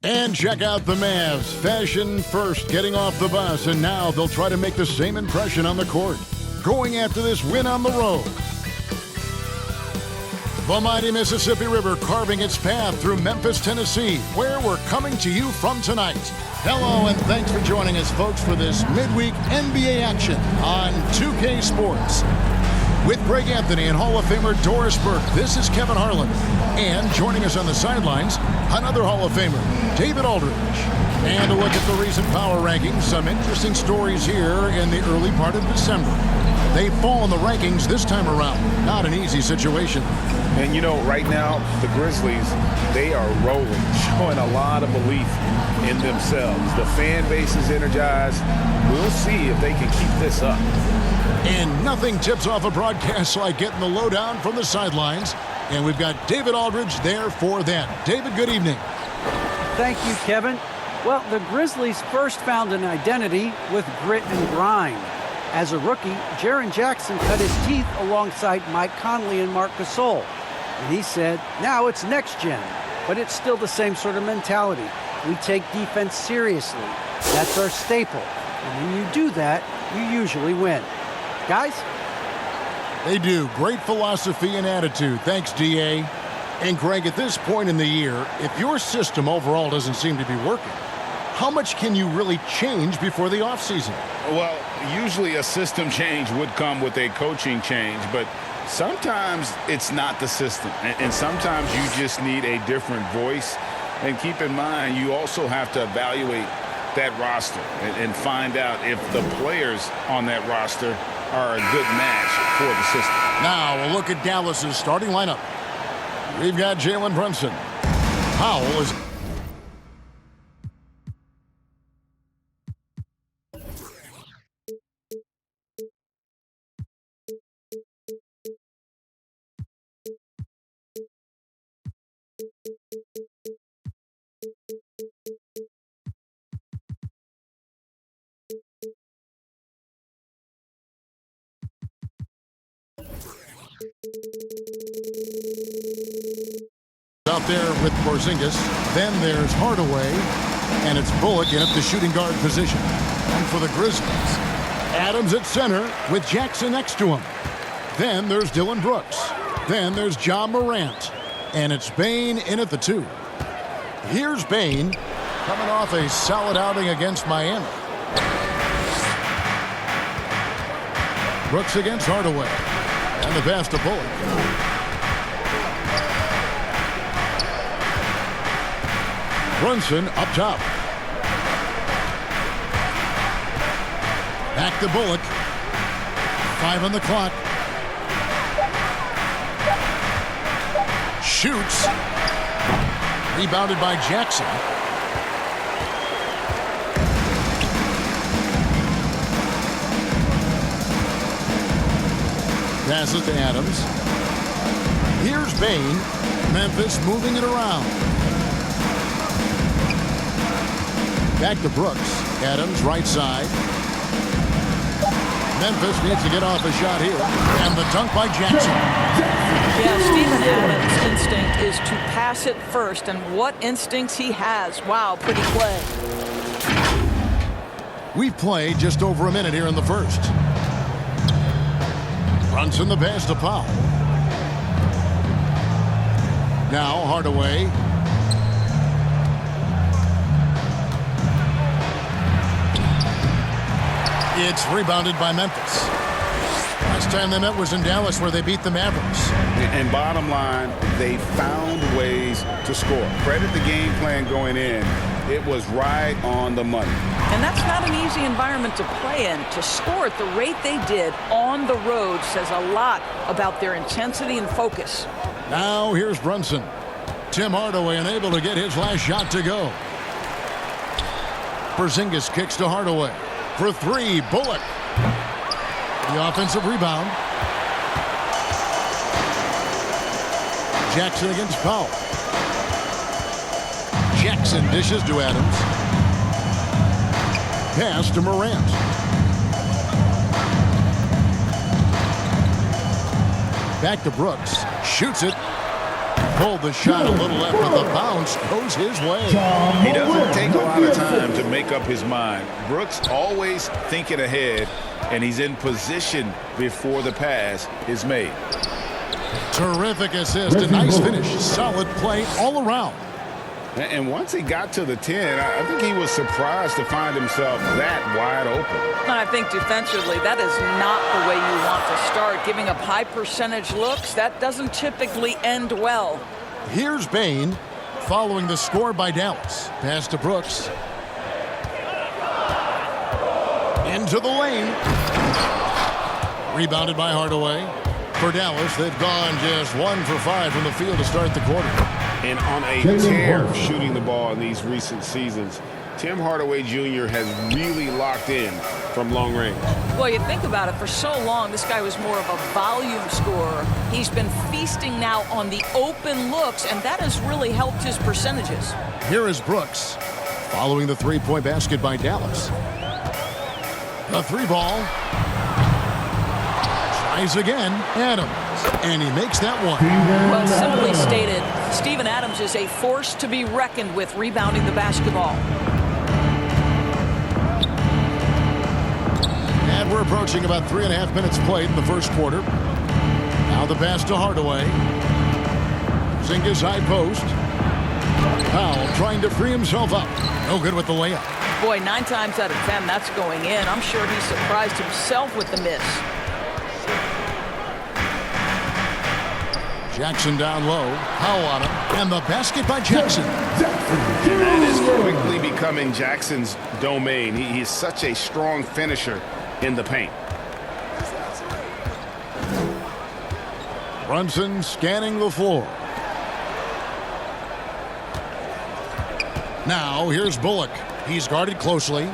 And check out the Mavs. Fashion first, getting off the bus, and now they'll try to make the same impression on the court. Going after this win on the road. The mighty Mississippi River carving its path through Memphis, Tennessee, where we're coming to you from tonight. Hello, and thanks for joining us, folks, for this midweek NBA action on 2K Sports. With Greg Anthony and Hall of Famer Doris Burke, this is Kevin Harlan. And joining us on the sidelines, another Hall of Famer, David Aldridge. And a look at the recent power rankings. Some interesting stories here in the early part of December. They fall in the rankings this time around. Not an easy situation. And you know, right now, the Grizzlies, they are rolling, showing a lot of belief in themselves. The fan base is energized. We'll see if they can keep this up. And nothing tips off a broadcast like getting the lowdown from the sidelines. And we've got David Aldridge there for that. David, good evening. Thank you, Kevin. Well, the Grizzlies first found an identity with grit and grind. As a rookie, Jaren Jackson cut his teeth alongside Mike Conley and Marc Gasol. And he said, now it's next gen. But it's still the same sort of mentality. We take defense seriously. That's our staple. And when you do that, you usually win. Guys? They do. Great philosophy and attitude. Thanks, D.A. And Greg, at this point in the year, if your system overall doesn't seem to be working, how much can you really change before the offseason? Well, usually a system change would come with a coaching change, but sometimes it's not the system. And sometimes you just need a different voice. And keep in mind, you also have to evaluate that roster and find out if the players on that roster are a good match for the system. Now we'll look at Dallas's starting lineup. We've got Jalen Brunson. Powell is... out there with Porzingis. Then there's Hardaway, and it's Bullock in at the shooting guard position. And for the Grizzlies, Adams at center with Jackson next to him. Then there's Dylan Brooks. Then there's John Morant, and it's Bane in at the 2. Here's Bane coming off a solid outing against Miami. Brooks against Hardaway, and the pass to Bullock. Brunson up top. Back to Bullock. 5 on the clock. Shoots. Rebounded by Jackson. Passes to Adams. Here's Bane. Memphis moving it around. Back to Brooks. Adams, right side. Memphis needs to get off a shot here. And the dunk by Jackson. Yeah, Steven Adams' instinct is to pass it first. And what instincts he has. Wow, pretty play. We've played just over a minute here in the first. Brunson the pass to Powell. Now Hardaway. It's rebounded by Memphis. Last time they met was in Dallas, where they beat the Mavericks. And bottom line, they found ways to score. Credit the game plan going in. It was right on the money. And that's not an easy environment to play in. To score at the rate they did on the road says a lot about their intensity and focus. Now here's Brunson. Tim Hardaway unable to get his last shot to go. Porzingis kicks to Hardaway. For 3, Bullock. The offensive rebound. Jackson against Powell. Jackson dishes to Adams. Pass to Morant. Back to Brooks. Shoots it. Pulled the shot a little left, but the bounce goes his way. He doesn't take a lot of time to make up his mind. Brooks always thinking ahead, and he's in position before the pass is made. Terrific assist, a nice finish, solid play all around. And once he got to the 10, I think he was surprised to find himself that wide open. And I think defensively, that is not the way you want to start. Giving up high percentage looks, that doesn't typically end well. Here's Bain following the score by Dallas. Pass to Brooks. Into the lane. Rebounded by Hardaway. For Dallas, they've gone just 1 for 5 from the field to start the quarter. And on a tear shooting the ball in these recent seasons, Tim Hardaway Jr. has really locked in from long range. Well, you think about it, for so long, this guy was more of a volume scorer. He's been feasting now on the open looks, and that has really helped his percentages. Here is Brooks following the three-point basket by Dallas. The three ball. Tries again. Adams. And he makes that one. Well, simply stated, Steven Adams is a force to be reckoned with rebounding the basketball. And we're approaching about 3.5 minutes played in the first quarter. Now the pass to Hardaway. Zinga's high post. Powell trying to free himself up. No good with the layup. Boy, 9 times out of 10, that's going in. I'm sure he surprised himself with the miss. Jackson down low. Powell on him. And the basket by Jackson. And that is quickly becoming Jackson's domain. He is such a strong finisher in the paint. Brunson scanning the floor. Now here's Bullock. He's guarded closely.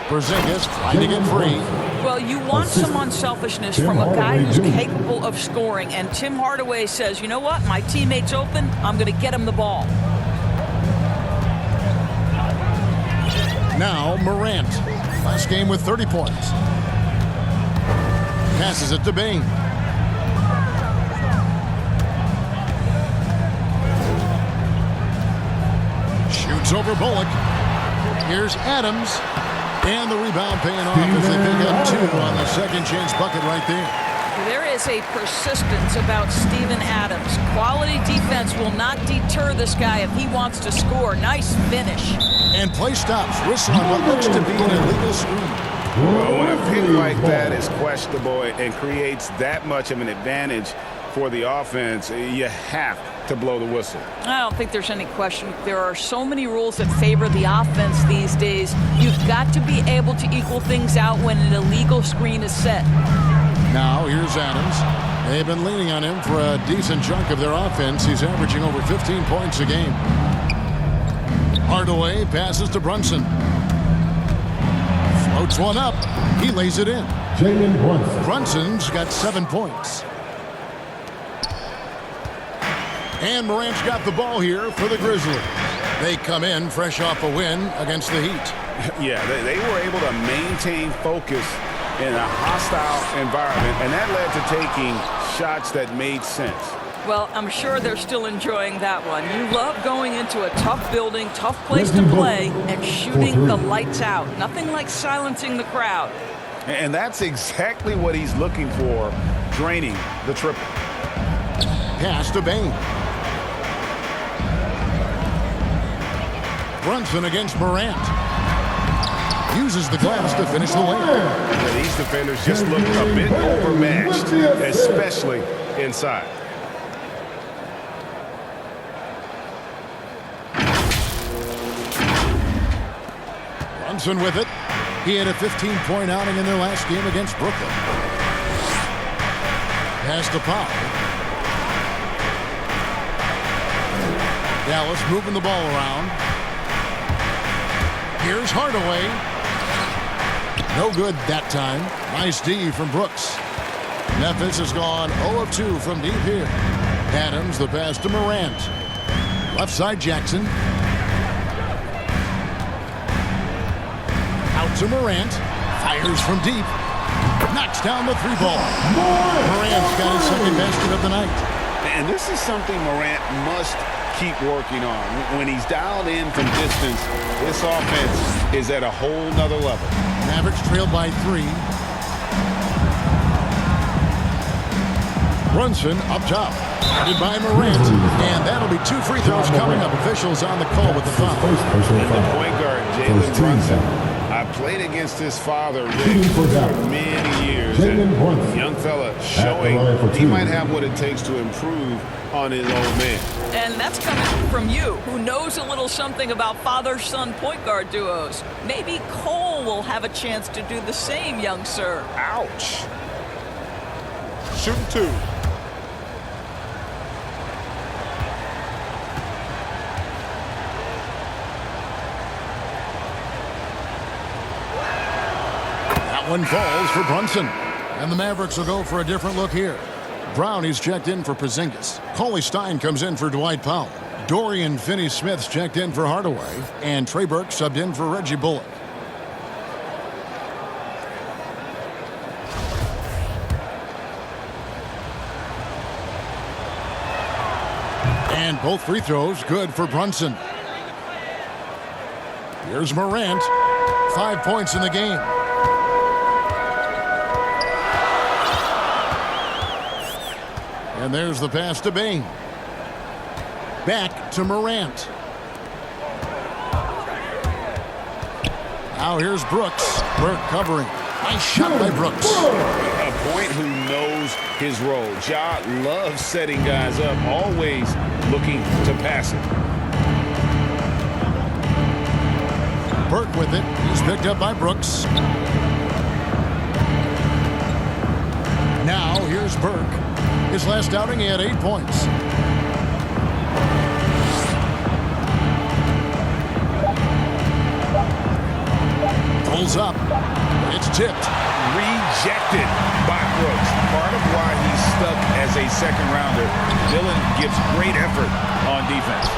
Porzingis trying to get free. Well, you want some unselfishness from a guy who's capable of scoring. And Tim Hardaway says, you know what? My teammate's open. I'm going to get him the ball. Now Morant. Last game with 30 points. Passes it to Bain. Shoots over Bullock. Here's Adams. And the rebound paying off as they pick up 2 on the second chance bucket right there. There is a persistence about Steven Adams. Quality defense will not deter this guy if he wants to score. Nice finish. And play stops. Whistle on what looks to be an illegal screen. Well, when a pick like that is questionable and creates that much of an advantage for the offense, you have to blow the whistle. I don't think there's any question. There are so many rules that favor the offense these days. You've got to be able to equal things out when an illegal screen is set. Now here's Adams. They've been leaning on him for a decent chunk of their offense. He's averaging over 15 points a game. Hardaway passes to Brunson. Floats one up. He lays it in. Brunson's got 7 points. And Morant's got the ball here for the Grizzlies. They come in fresh off a win against the Heat. Yeah, they were able to maintain focus in a hostile environment, and that led to taking shots that made sense. Well, I'm sure they're still enjoying that one. You love going into a tough building, tough place to play, and shooting the lights out. Nothing like silencing the crowd. And that's exactly what he's looking for, draining the triple. Pass to Bain. Brunson against Morant. Uses the glass to finish the layup. These defenders just look a bit overmatched, especially inside. Brunson with it. He had a 15-point outing in their last game against Brooklyn. Pass to Powell. Dallas moving the ball around. Here's Hardaway. No good that time. Nice D from Brooks. Memphis has gone 0 of 2 from deep here. Adams, the pass to Morant. Left side Jackson. Out to Morant. Fires from deep. Knocks down the three ball. Morant's got his second basket of the night. And this is something Morant must keep working on. When he's dialed in from distance, this offense is at a whole nother level. Mavericks trail by 3. Brunson up top. Guarded by Morant. And that'll be 2 free throws coming up. Officials on the call with the foul. And the point guard, Jalen Brunson. I played against his father, Rick, for many years. And young fella showing he might have what it takes to improve on his old man. And that's coming from you, who knows a little something about father-son point guard duos. Maybe Cole will have a chance to do the same, young sir. Ouch. Shooting 2. That one falls for Brunson. And the Mavericks will go for a different look here. Brown is checked in for Porzingis. Cauley Stein comes in for Dwight Powell. Dorian Finney-Smith's checked in for Hardaway. And Trey Burke subbed in for Reggie Bullock. And both free throws good for Brunson. Here's Morant. 5 points in the game. And there's the pass to Bain. Back to Morant. Now here's Brooks. Burke covering. Nice shot by Brooks. A point who knows his role. Ja loves setting guys up, always looking to pass it. Burke with it. He's picked up by Brooks. Now here's Burke. His last outing, he had 8 points. Pulls up. It's tipped. Rejected by Brooks. Part of why he's stuck as a second rounder. Dillon gives great effort on defense.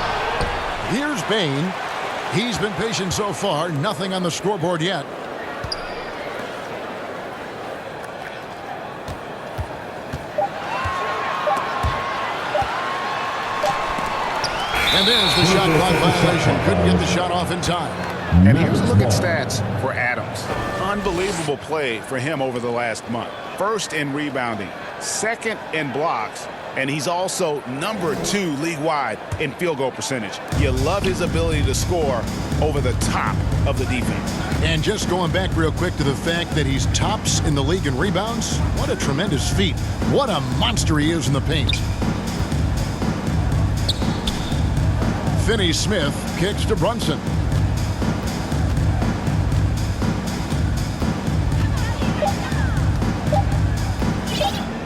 Here's Bain. He's been patient so far. Nothing on the scoreboard yet. And there's the shot clock violation. Couldn't get the shot off in time. And here's a look at stats for Adams. Unbelievable play for him over the last month. First in rebounding, second in blocks, and he's also number 2 league-wide in field goal percentage. You love his ability to score over the top of the defense. And just going back real quick to the fact that he's tops in the league in rebounds, what a tremendous feat. What a monster he is in the paint. Finney-Smith kicks to Brunson.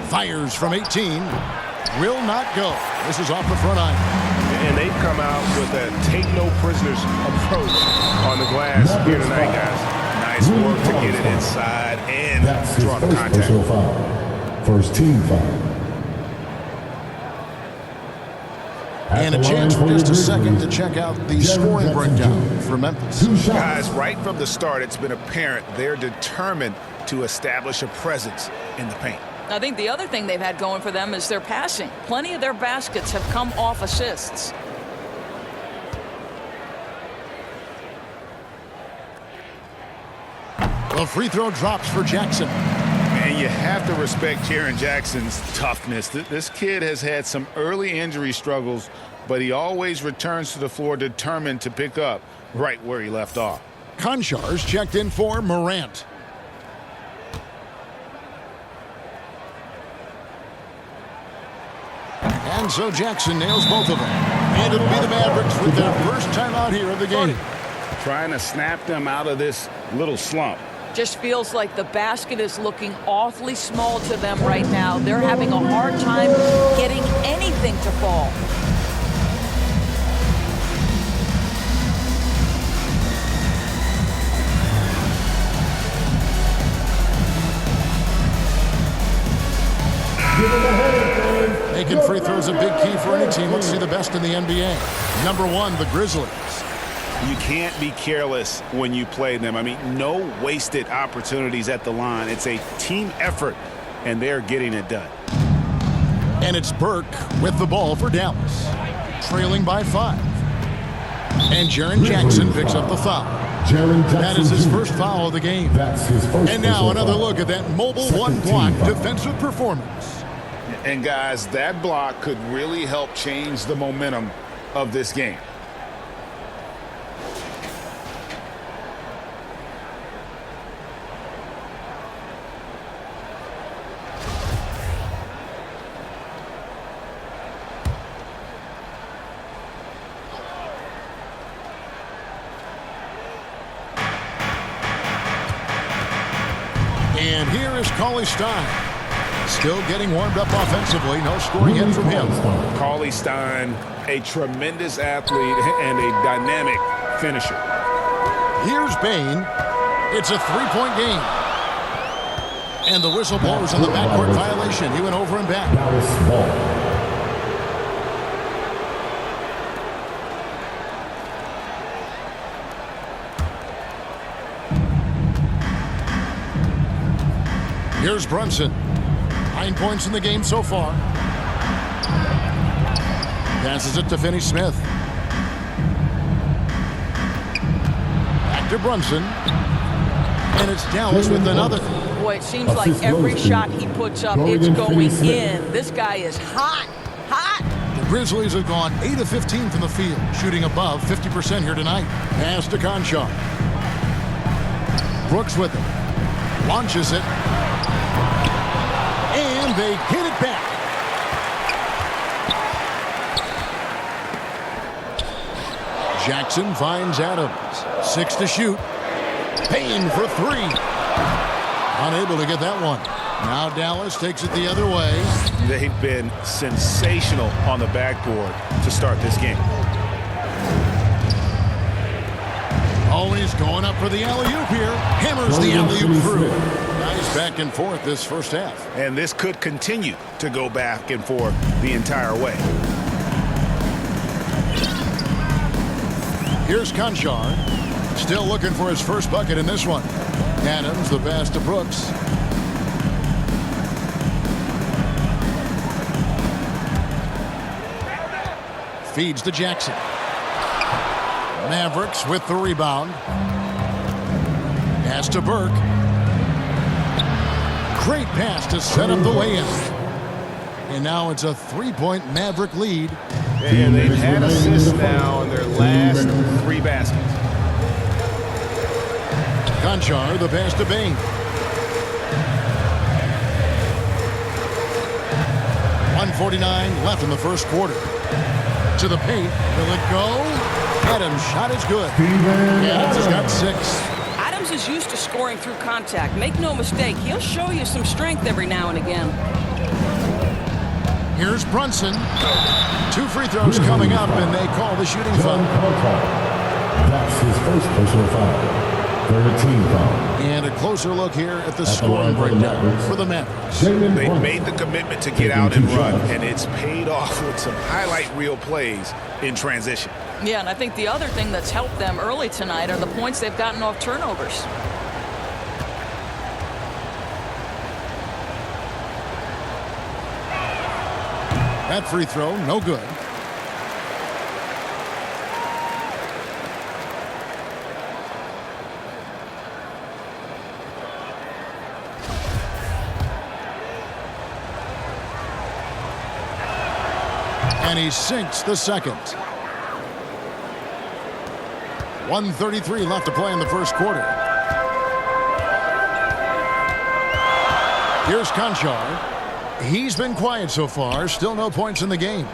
Fires from 18. Will not go. This is off the front iron. And they've come out with a take-no-prisoners approach on the glass here tonight, guys. Nice work to get it inside and draw the contact. First team foul. And a chance for just a second to check out the scoring breakdown for Memphis. Guys, right from the start, it's been apparent they're determined to establish a presence in the paint. I think the other thing they've had going for them is their passing. Plenty of their baskets have come off assists. The free throw drops for Jackson. And you have to respect Jaren Jackson's toughness. This kid has had some early injury struggles, but he always returns to the floor determined to pick up right where he left off. Konchar's checked in for Morant. And so Jackson nails both of them. And it'll be the Mavericks with their first time out here of the game. Trying to snap them out of this little slump. Just feels like the basket is looking awfully small to them right now. They're having a hard time getting anything to fall. Making free throws a big key for any team. Let's see the best in the NBA. Number 1, the Grizzlies. You can't be careless when you play them. I mean, no wasted opportunities at the line. It's a team effort, and they're getting it done. And it's Burke with the ball for Dallas, trailing by 5. And Jaren Jackson picks up the foul. That is his first foul of the game. And now another look at that mobile one-block defensive performance. And guys, that block could really help change the momentum of this game. And here is Cauley Stein. Still getting warmed up offensively. No scoring yet from him. Cauley Stein, a tremendous athlete and a dynamic finisher. Here's Bain. It's a three-point game. And the whistle blows on the backcourt violation. He went over and back. Here's Brunson. 9 points in the game so far. Passes it to Finney-Smith. Back to Brunson. And it's Dallas with another. Boy, it seems like every shot he puts up, it's going in. This guy is hot, hot. The Grizzlies have gone 8 of 15 from the field, shooting above 50% here tonight. Pass to Conchar. Brooks with it. Launches it. And they hit it back. Jackson finds Adams. 6 to shoot. Payne for 3. Unable to get that one. Now Dallas takes it the other way. They've been sensational on the backboard to start this game. Always going up for the alley-oop here. Hammers the alley-oop through. Nice back and forth this first half. And this could continue to go back and forth the entire way. Here's Conchar. Still looking for his first bucket in this one. Adams, the pass to Brooks. Feeds to Jackson. Mavericks with the rebound. Pass to Burke. Great pass to set up the way-in. And now it's a three-point Maverick lead. And they've had assists now in their last 3 baskets. Conchar, the pass to Bain. .149 left in the first quarter. To the paint. Will it go? Adams' shot is good. Adams has got 6. Adams is used to scoring through contact. Make no mistake, he'll show you some strength every now and again. Here's Brunson. 2 free throws coming up, and they call the shooting foul. That's his first personal foul. 13 foul. And a closer look here at the scoring breakdown for the Mavericks. They made the commitment to get out and run, and it's paid off with some highlight reel plays in transition. Yeah, and I think the other thing that's helped them early tonight are the points they've gotten off turnovers. That free throw, no good. And he sinks the second. 1:33 left to play in the first quarter. Here's Conchar. He's been quiet so far. Still no points in the game.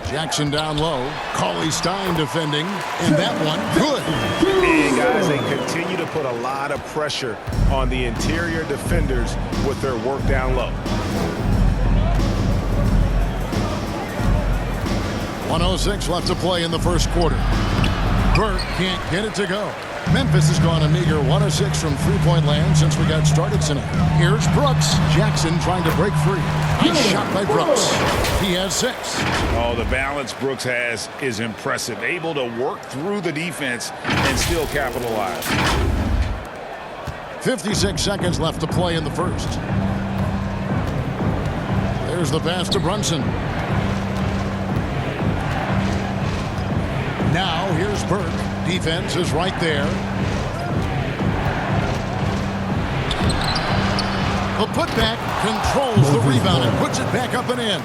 Jackson down low. Cauley Stein defending. And that one, good. And guys, they continue to put a lot of pressure on the interior defenders with their work down low. 1:06 left to play in the first quarter. Burke can't get it to go. Memphis has gone a meager 1 of 6 from three-point land since we got started tonight. Here's Brooks. Jackson trying to break free. Nice shot by Brooks. He has 6. Oh, the balance Brooks has is impressive. Able to work through the defense and still capitalize. 56 seconds left to play in the first. There's the pass to Brunson. Now here's Burke. Defense is right there. The putback controls the rebound and puts it back up and in.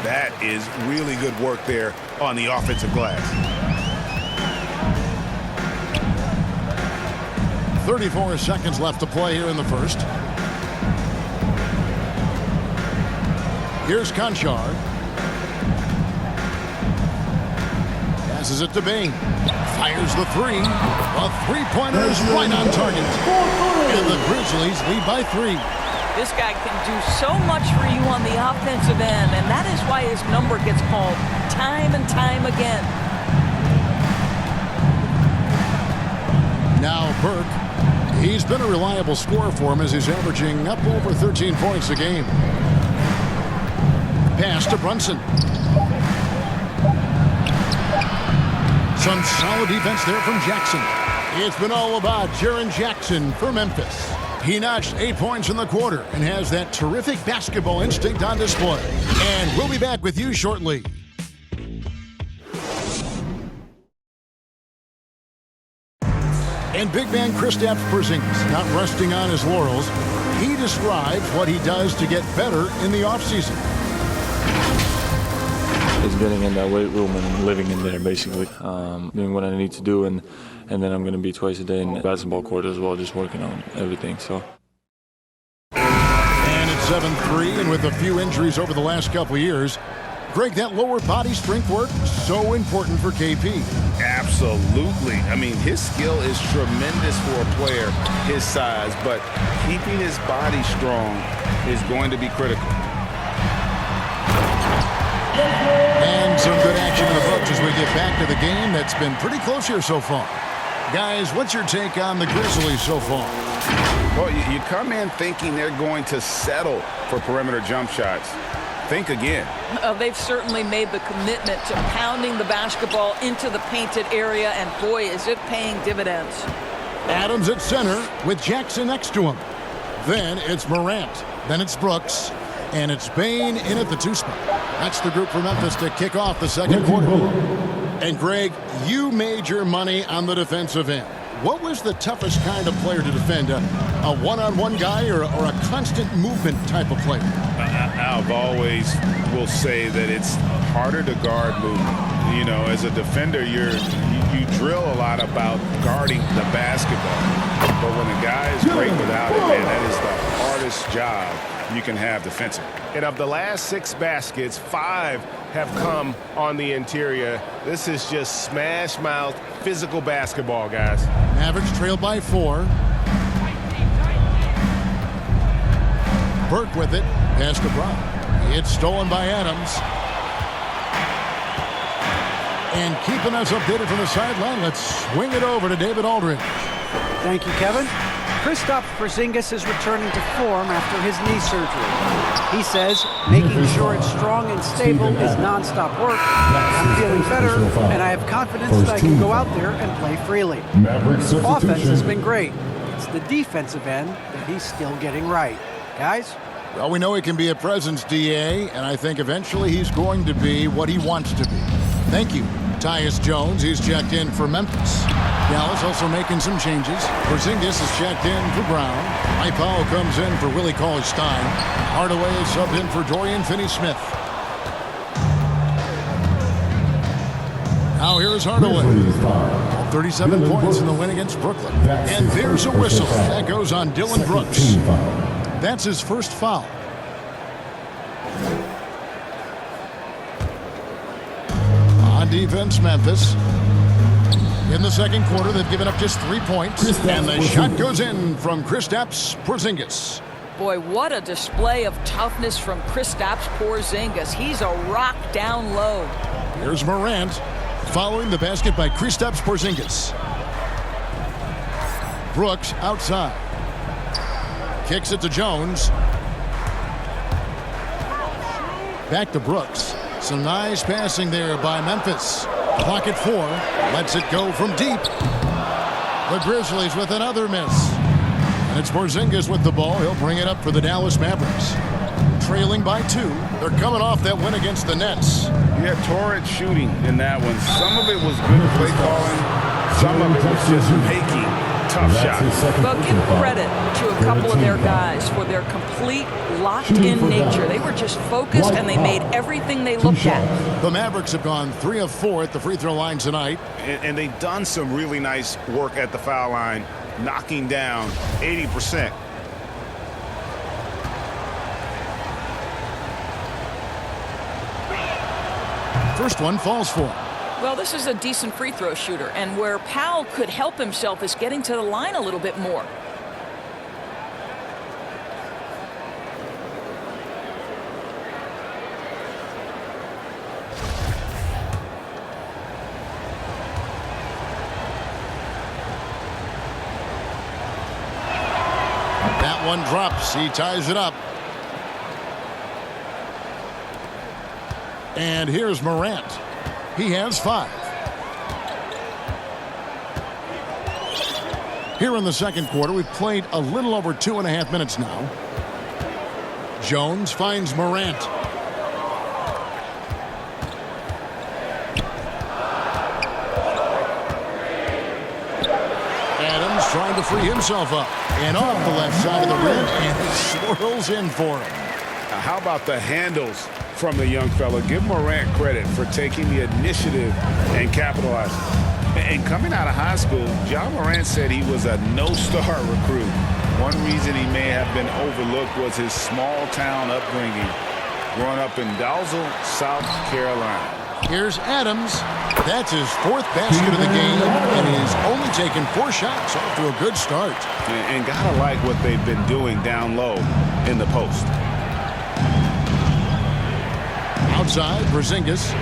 That is really good work there on the offensive glass. 34 seconds left to play here in the first. Here's Conchar. Passes it to Bain. Fires the three. A three-pointer is right on target. And the Grizzlies lead by 3. This guy can do so much for you on the offensive end, and that is why his number gets called time and time again. Now Burke. He's been a reliable scorer for him as he's averaging up over 13 points a game. Pass to Brunson. Some solid defense there from Jackson. It's been all about Jaren Jackson for Memphis. He notched 8 points in the quarter and has that terrific basketball instinct on display. And we'll be back with you shortly. And big man Kristaps Porzingis not resting on his laurels. He describes what he does to get better in the offseason. It's getting in that weight room and living in there, basically. Doing what I need to do, and then I'm going to be twice a day in the basketball court as well, just working on everything. So. And it's 7-3, and with a few injuries over the last couple of years, Greg, that lower body strength work, so important for KP. Absolutely. I mean, his skill is tremendous for a player his size, but keeping his body strong is going to be critical. And some good action in the books as we get back to the game that's been pretty close here so far. Guys, what's your take on the Grizzlies so far? Well, you come in thinking they're going to settle for perimeter jump shots. Think again. They've certainly made the commitment to pounding the basketball into the painted area, and boy, is it paying dividends. Adams at center with Jackson next to him. Then it's Morant. Then it's Brooks. And it's Bain in at the 2 spot. That's the group for Memphis to kick off the second quarter. And Greg, you made your money on the defensive end. What was the toughest kind of player to defend? A one-on-one guy or a constant movement type of player? I've always will say that it's harder to guard movement. You know, as a defender, you drill a lot about guarding the basketball. But when a guy is great without it, man, that is the hardest job you can have defensively. And of the last 6 baskets, 5 have come on the interior. This is just smash mouth physical basketball, guys. Mavericks trail by 4. Burke with it. Pass to Brown. It's stolen by Adams. And keeping us updated from the sideline, let's swing it over to David Aldridge. Thank you, Kevin. Kristaps Porzingis is returning to form after his knee surgery. He says making sure it's strong and stable is nonstop work. I'm feeling better, and I have confidence that I can go out there and play freely. Offense has been great. It's the defensive end that he's still getting right. Guys? Well, we know he can be a presence, DA, and I think eventually he's going to be what he wants to be. Thank you, Tyus Jones. He's checked in for Memphis. Dallas also making some changes. Porzingis is checked in for Brown. Mike Powell comes in for Willie Cauley-Stein. Hardaway is subbed in for Dorian Finney-Smith. Now here's Hardaway. 37 points in the win against Brooklyn. And there's a whistle. That goes on Dylan Brooks. That's his first foul. On defense, Memphis. In the second quarter, they've given up just 3 points. And the shot goes in from Kristaps Porzingis. Boy, what a display of toughness from Kristaps Porzingis. He's a rock down low. Here's Morant following the basket by Kristaps Porzingis. Brooks outside. Kicks it to Jones. Back to Brooks. Some nice passing there by Memphis. Clock at 4. Lets it go from deep. The Grizzlies with another miss. And it's Porzingis with the ball. He'll bring it up for the Dallas Mavericks. Trailing by 2. They're coming off that win against the Nets. Yeah, torrid shooting in that one. Some of it was good play calling. Some of it was just making tough shots. Well, give credit to a couple of their guys for their complete locked-in nature. They were just focused, and they made everything they looked at. The Mavericks have gone 3 of 4 at the free throw line tonight. And they've done some really nice work at the foul line, knocking down 80%. First one falls for him. Well, this is a decent free throw shooter, and where Powell could help himself is getting to the line a little bit more. That one drops. He ties it up. And here's Morant. He has 5. Here in the second quarter, we've played a little over 2.5 minutes now. Jones finds Morant. Adams trying to free himself up. And off the left side of the rim, and it swirls in for him. How about the handles from the young fella? Give Morant credit for taking the initiative and capitalizing. And coming out of high school, John Morant said he was a no-star recruit. One reason he may have been overlooked was his small-town upbringing, growing up in Dalzell, South Carolina. Here's Adams. That's his 4th basket of the game, and he's only taken 4 shots. Off to a good start. And gotta like what they've been doing down low in the post. Outside, Porzingis.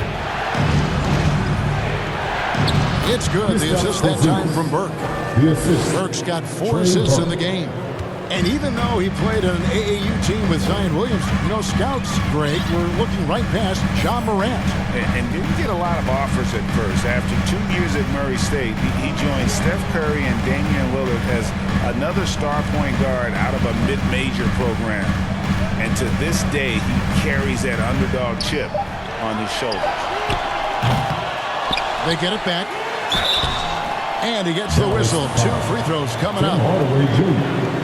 It's good. The assist that time from Burke. Burke's got 4 assists in the game. And even though he played on an AAU team with Zion Williamson, you know, scouts, Greg, were looking right past John Morant. And didn't get a lot of offers at first. After 2 years at Murray State, he joined Steph Curry and Damian Lillard as another star point guard out of a mid-major program. And to this day, he carries that underdog chip on his shoulders. They get it back. And he gets the whistle. 2 free throws coming up.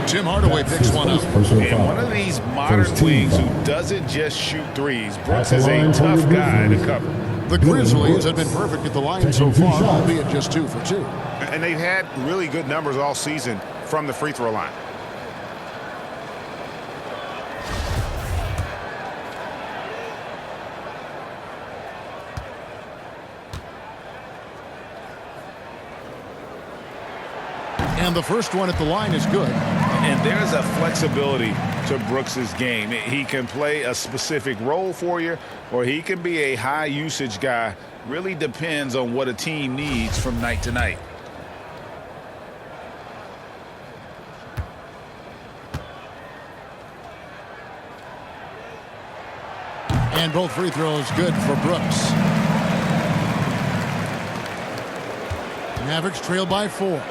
Tim Hardaway picks one up. And one of these modern wings who doesn't just shoot threes. Brooks is a tough guy to cover. The Grizzlies have been perfect at the line so far, albeit just 2 for 2. And they've had really good numbers all season from the free throw line. And the first one at the line is good. And there's a flexibility to Brooks's game. He can play a specific role for you, or he can be a high usage guy. Really depends on what a team needs from night to night. And both free throws good for Brooks. Mavericks trail by 4.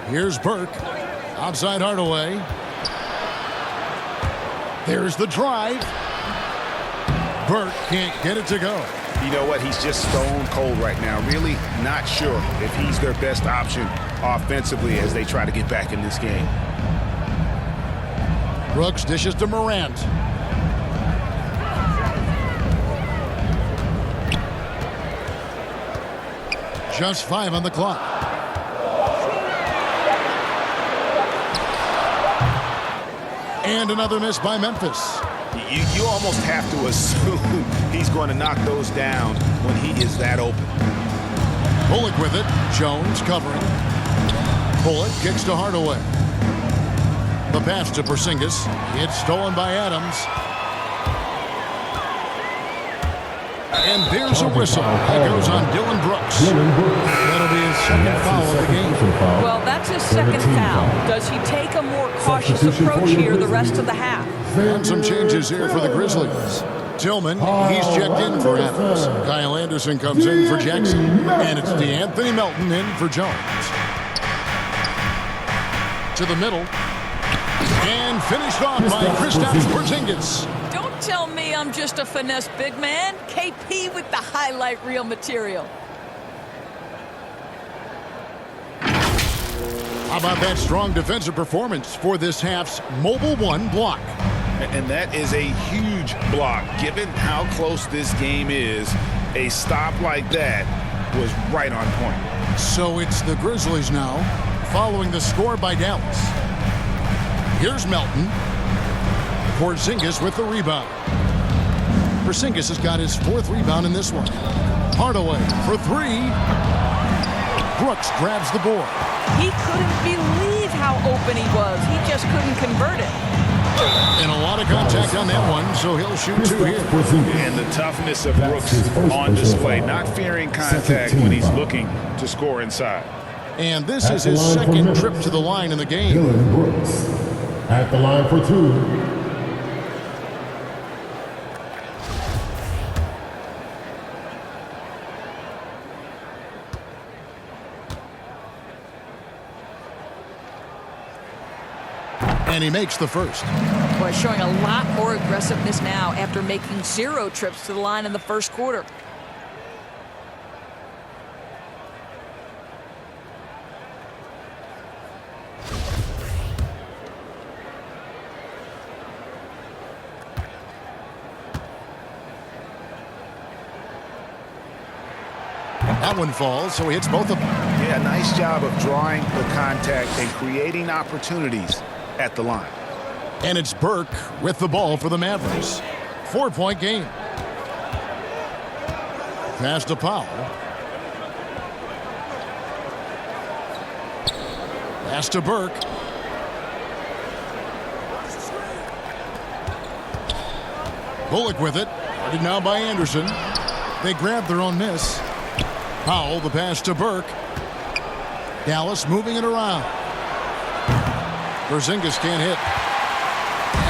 Here's Burke. Outside Hardaway. There's the drive. Burke can't get it to go. You know what? He's just stone cold right now. Really not sure if he's their best option offensively as they try to get back in this game. Brooks dishes to Morant. Just 5 on the clock. And another miss by Memphis. You almost have to assume he's going to knock those down when he is that open. Bullock with it. Jones covering. Bullock kicks to Hardaway. The pass to Porzingis. It's stolen by Adams. And there's a whistle. That goes on Dylan Brooks. That'll be his second foul of the game. Well, that's his second foul. Does he take a more cautious approach here the rest of the half? And some changes here for the Grizzlies. Tillman, he's checked in for Adams. Kyle Anderson comes in for Jackson. And it's DeAnthony Melton in for Jones. To the middle. And finished off by Kristaps Porzingis. Don't tell me I'm just a finesse big man. KP with the highlight reel material. How about that strong defensive performance for this half's Mobile One block? And that is a huge block. Given how close this game is, a stop like that was right on point. So it's the Grizzlies now, following the score by Dallas. Here's Melton. Porzingis with the rebound. Porzingis has got his 4th rebound in this one. Hardaway for 3. Brooks grabs the board. He couldn't believe how open he was. He just couldn't convert it. And a lot of contact on that one, so he'll shoot 2 here. And the toughness of Brooks on display, not fearing contact when he's looking to score inside. And this is his second trip to the line in the game. Dylan Brooks at the line for 2. And he makes the first. Boy, showing a lot more aggressiveness now after making 0 trips to the line in the first quarter. That one falls, so he hits both of them. Yeah, nice job of drawing the contact and creating opportunities at the line. And it's Burke with the ball for the Mavericks. 4-point game. Pass to Powell. Pass to Burke. Bullock with it. Guarded now by Anderson. They grab their own miss. Powell, the pass to Burke. Dallas moving it around. Porzingis can't hit.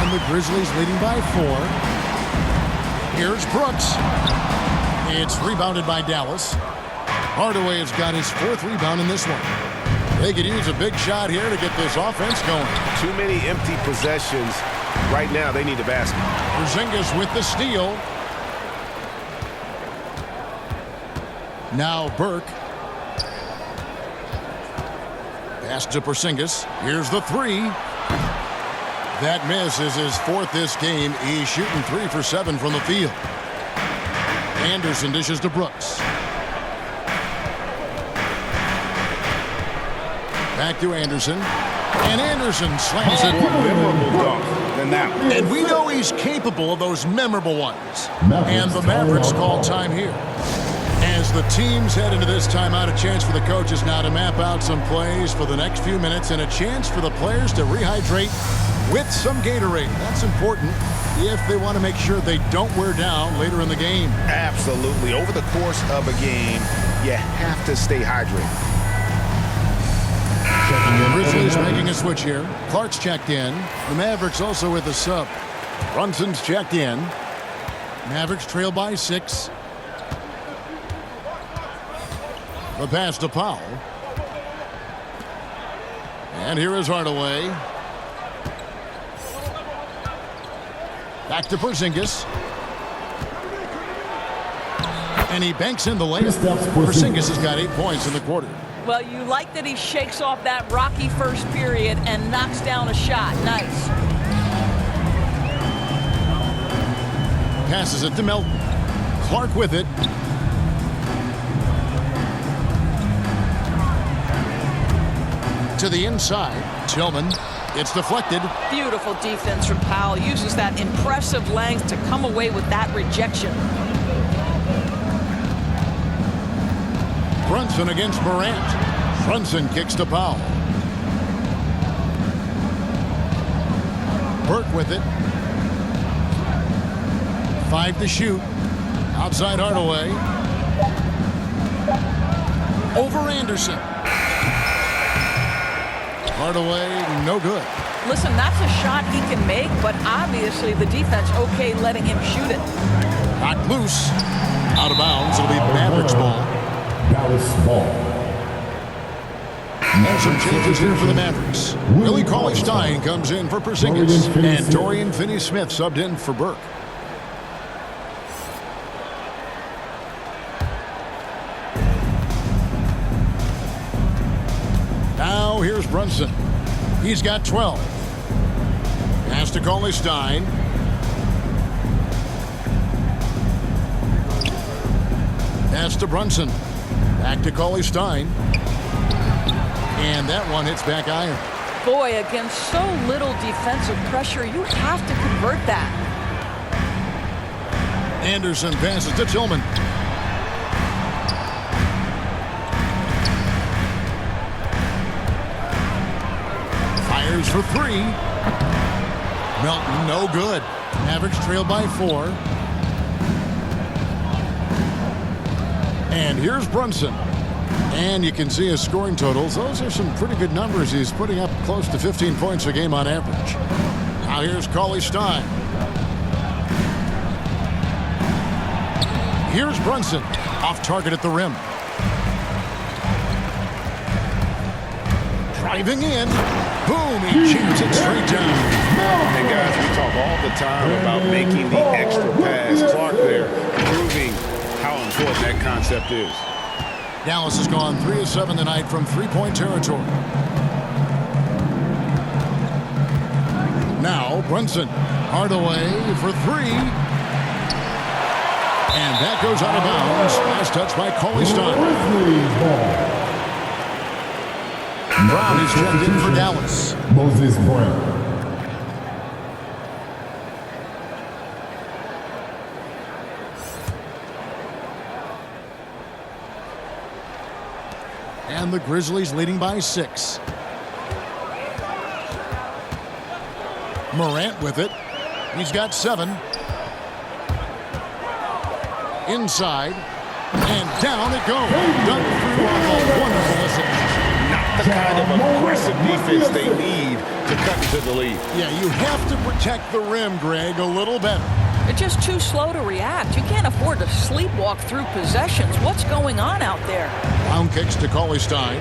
And the Grizzlies leading by 4. Here's Brooks. It's rebounded by Dallas. Hardaway has got his 4th rebound in this one. They could use a big shot here to get this offense going. Too many empty possessions. Right now, they need a basket. Porzingis with the steal. Now Burke. Pass to Porzingis. Here's the 3. That miss is his 4th this game. He's shooting 3 for 7 from the field. Anderson dishes to Brooks. Back to Anderson. And Anderson slams it. More memorable dunk than that one. And we know he's capable of those memorable ones. And the Mavericks call time here. As the teams head into this timeout, a chance for the coaches now to map out some plays for the next few minutes and a chance for the players to rehydrate with some Gatorade. That's important if they want to make sure they don't wear down later in the game. Absolutely. Over the course of a game, you have to stay hydrated. Grizzlies making a switch here. Clark's checked in. The Mavericks also with a sub. Brunson's checked in. Mavericks trail by 6. The pass to Powell. And here is Hardaway. Back to Porzingis. And he banks in the layup. Porzingis has got 8 points in the quarter. Well, you like that he shakes off that rocky first period and knocks down a shot. Nice. Passes it to Melton. Clark with it. To the inside. Tillman. It's deflected. Beautiful defense from Powell. Uses that impressive length to come away with that rejection. Brunson against Morant. Brunson kicks to Powell. Burke with it. 5 to shoot. Outside Hardaway. Over Anderson. Hardaway, no good. Listen, that's a shot he can make, but obviously the defense okay letting him shoot it. Knocked loose. Out of bounds. It'll be Mavericks ball. Dallas ball. And some changes here for the Mavericks. Willie Cauley-Stein comes in for Porzingis. And Dorian Finney-Smith subbed in for Burke. Now here's Brunson. He's got 12. Pass to Cauley-Stein. Pass to Brunson. Back to Cauley-Stein. And that one hits back iron. Boy, against so little defensive pressure, you have to convert that. Anderson passes to Tillman. Fires for three. Melton, no good. Mavericks trail by 4. And here's Brunson. And you can see his scoring totals. Those are some pretty good numbers. He's putting up close to 15 points a game on average. Now here's Cauley-Stein. Here's Brunson. Off target at the rim. Driving in. Boom, he jams it straight down. And guys, we talk all the time about making the extra pass. Clark there, proving how important that concept is. Dallas has gone 3 of 7 tonight from three-point territory. Now Brunson. Hardaway for 3. And that goes out of bounds. Last touch by Cauley-Stein. Brown is checked in for Dallas. Moses Brown. And the Grizzlies leading by 6. Morant with it. He's got 7. Inside. And down it goes. Done through on a wonderful assist. Not the kind of aggressive defense they need to cut into the lead. Yeah, you have to protect the rim, Greg, a little better. They're just too slow to react. You can't afford to sleepwalk through possessions. What's going on out there? Brown kicks to Cauley-Stein.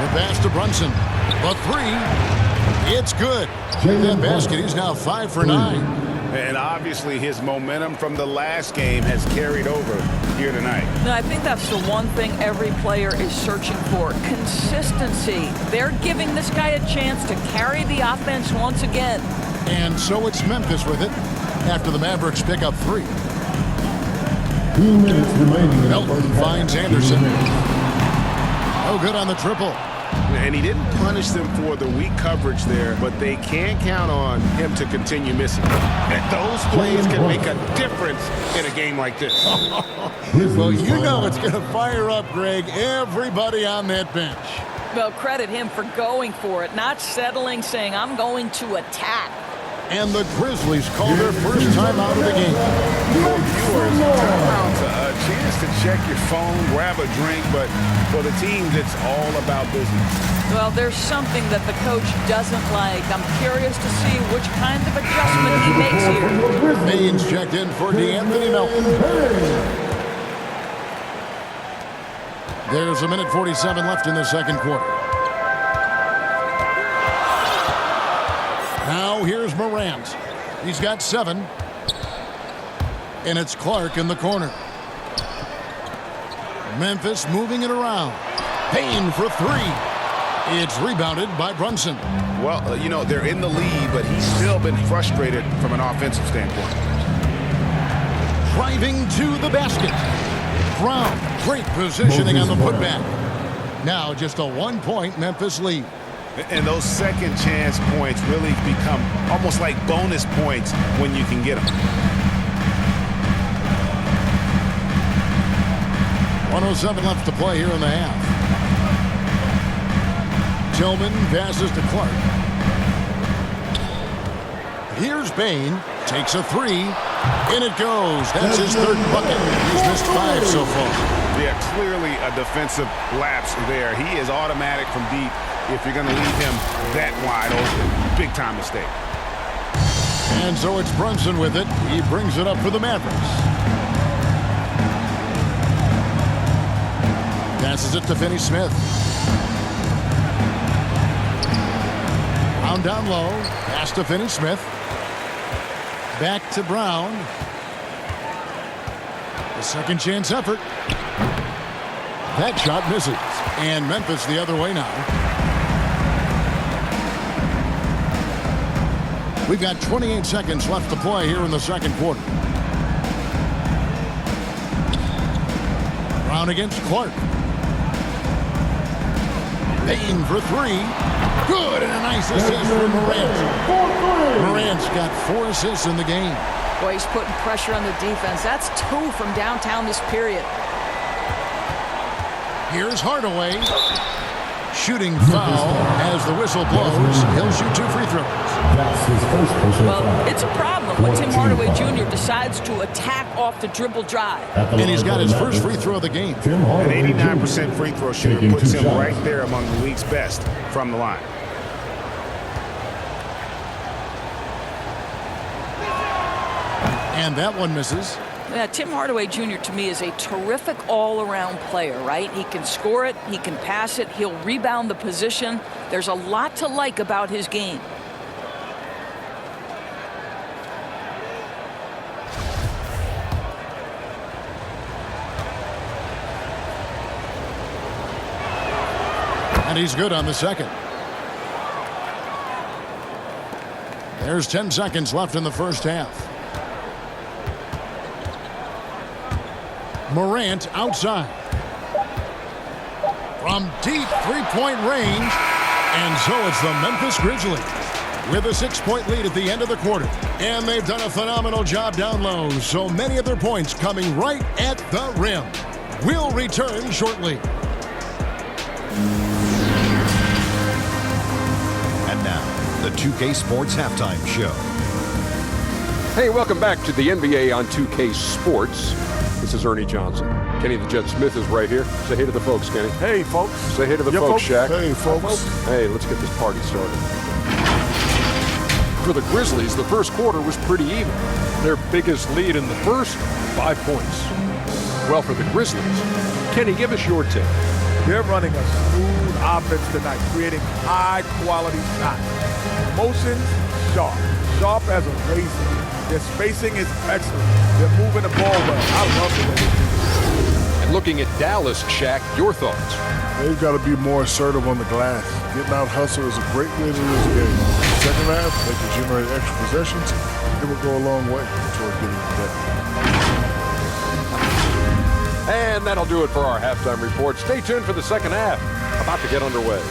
The pass to Brunson. The 3. It's good. That basket, he's now 5 for 9. And obviously his momentum from the last game has carried over here tonight. No, I think that's the one thing every player is searching for. Consistency. They're giving this guy a chance to carry the offense once again. And so it's Memphis with it after the Mavericks pick up 3. 2 minutes remaining. Melton finds Anderson. No good on the triple. And he didn't punish them for the weak coverage there, but they can't count on him to continue missing. And those plays can make a difference in a game like this. Well, you know it's going to fire up, Greg, everybody on that bench. Well, credit him for going for it, not settling, saying, I'm going to attack. And the Grizzlies call their first time out of the game. For viewers, timeout's a chance to check your phone, grab a drink, but for the teams, it's all about business. Well, there's something that the coach doesn't like. I'm curious to see which kind of adjustment he makes here. Baines checked in for DeAnthony Melton. There's 1:47 left in the second quarter. Now here's Morant. He's got 7. And it's Clark in the corner. Memphis moving it around. Payne for 3. It's rebounded by Brunson. Well, you know, they're in the lead, but he's still been frustrated from an offensive standpoint. Driving to the basket. Brown, great positioning on the putback. Now just a 1-point Memphis lead. And those second chance points really become almost like bonus points when you can get them. 1:07 left to play here in the half. Tillman passes to Clark. Here's Payne. Takes a three. In it goes. That's his third bucket. He's missed 5 so far. Yeah, clearly a defensive lapse there. He is automatic from deep if you're going to leave him that wide open. Big time mistake. And so it's Brunson with it. He brings it up for the Mavericks. Passes it to Finney-Smith. Brown down low. Pass to Finney-Smith. Back to Brown. The second chance effort. That shot misses. And Memphis the other way now. We've got 28 seconds left to play here in the second quarter. Brown against Clark. Payne for 3. Good, and a nice assist from Morant. Morant's got 4 assists in the game. Boy, he's putting pressure on the defense. That's 2 from downtown this period. Here's Hardaway. Shooting foul as the whistle blows. He'll shoot 2 free throws. That's his first personal Well, foul. it's a problem when Tim Hardaway Jr. decides to attack off the dribble drive. And he's got his first free throw of the game. An 89% free throw shooter puts him right there among the league's best from the line. And that one misses. Yeah, Tim Hardaway Jr. to me is a terrific all-around player, right? He can score it, he can pass it, he'll rebound the position. There's a lot to like about his game. And he's good on the second. There's 10 seconds left in the first half. Morant outside. From deep three-point range. And so it's the Memphis Grizzlies with a 6-point lead at the end of the quarter. And they've done a phenomenal job down low. So many of their points coming right at the rim. We'll return shortly. And now, the 2K Sports Halftime Show. Hey, welcome back to the NBA on 2K Sports. This is Ernie Johnson. Kenny the Jet Smith is right here. Say hey to the folks, Kenny. Hey, folks. Say hey to the folks, Shaq. Hey, folks. Hey, let's get this party started. For the Grizzlies, the first quarter was pretty even. Their biggest lead in the first, 5 points. Well, for the Grizzlies, Kenny, give us your take. They're running a smooth offense tonight, creating high-quality shots. Motion, sharp. Sharp as a razor. Their spacing is excellent. They're moving the ball well. I love the way they do. And looking at Dallas, Shaq, your thoughts? They've got to be more assertive on the glass. Getting out hustle is a great way to lose a game. Second half, they can generate extra possessions. It will go a long way toward getting better. And that'll do it for our halftime report. Stay tuned for the second half. About to get underway.